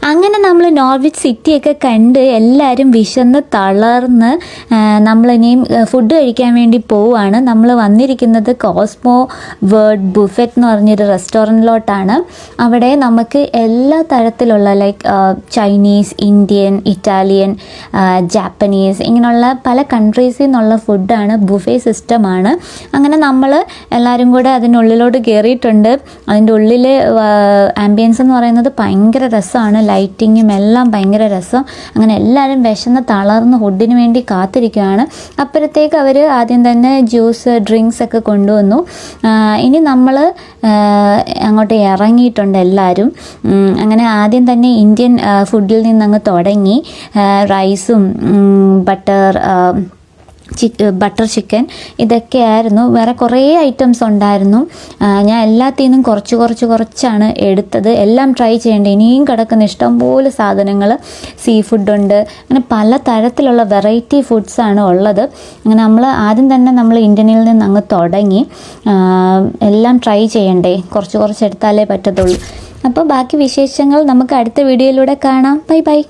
അങ്ങനെ നമ്മൾ നോർവിച്ച് സിറ്റിയൊക്കെ കണ്ട് എല്ലാവരും വിശന്ന് തളർന്ന് നമ്മളിനിയും ഫുഡ് കഴിക്കാൻ വേണ്ടി പോവുകയാണ്. നമ്മൾ വന്നിരിക്കുന്നത് കോസ്മോ വേർഡ് ബുഫറ്റ് എന്ന് പറഞ്ഞൊരു റെസ്റ്റോറൻറ്റിലോട്ടാണ്. അവിടെ നമുക്ക് എല്ലാ തരത്തിലുള്ള like Chinese, Indian, Italian, Japanese ഇങ്ങനെയുള്ള പല കൺട്രീസിൽ നിന്നുള്ള ഫുഡാണ്. ബുഫേ സിസ്റ്റമാണ്. അങ്ങനെ നമ്മൾ എല്ലാവരും കൂടെ അതിനുള്ളിലോട്ട് കയറിയിട്ടുണ്ട്. അതിൻ്റെ ഉള്ളിൽ ആംബിയൻസ് എന്ന് പറയുന്നത് ഭയങ്കര രസമാണ്. ലൈറ്റിങ്ങും എല്ലാം ഭയങ്കര രസം. അങ്ങനെ എല്ലാവരും വിശന്ന് തളർന്ന് ഫുഡിന് വേണ്ടി കാത്തിരിക്കുകയാണ്. അപ്പോഴത്തേക്ക് അവർ ആദ്യം തന്നെ ജ്യൂസ്, ഡ്രിങ്ക്സ് ഒക്കെ കൊണ്ടുവന്നു. ഇനി നമ്മൾ അങ്ങോട്ട് ഇറങ്ങിയിട്ടുണ്ട് എല്ലാവരും. അങ്ങനെ ആദ്യം തന്നെ ഇന്ത്യൻ ഫുഡിൽ നിന്നങ്ങ് തുടങ്ങി. റൈസും ബട്ടർ ചിക്കൻ ഇതൊക്കെയായിരുന്നു. വേറെ കുറേ ഐറ്റംസ് ഉണ്ടായിരുന്നു. ഞാൻ എല്ലാത്തിൽ നിന്നും കുറച്ചാണ് എടുത്തത്. എല്ലാം ട്രൈ ചെയ്യേണ്ടത്. ഇനിയും കിടക്കുന്ന ഇഷ്ടംപോലെ സാധനങ്ങൾ. സീ ഫുഡുണ്ട്. അങ്ങനെ പല തരത്തിലുള്ള വെറൈറ്റി ഫുഡ്സാണ് ഉള്ളത്. അങ്ങനെ നമ്മൾ ആദ്യം തന്നെ നമ്മൾ ഇന്ത്യനിൽ നിന്ന് അങ്ങ് തുടങ്ങി. എല്ലാം ട്രൈ ചെയ്യണ്ടേ, കുറച്ച് എടുത്താലേ പറ്റത്തുള്ളൂ. അപ്പോൾ ബാക്കി വിശേഷങ്ങൾ നമുക്ക് അടുത്ത വീഡിയോയിലൂടെ കാണാം. Bye bye.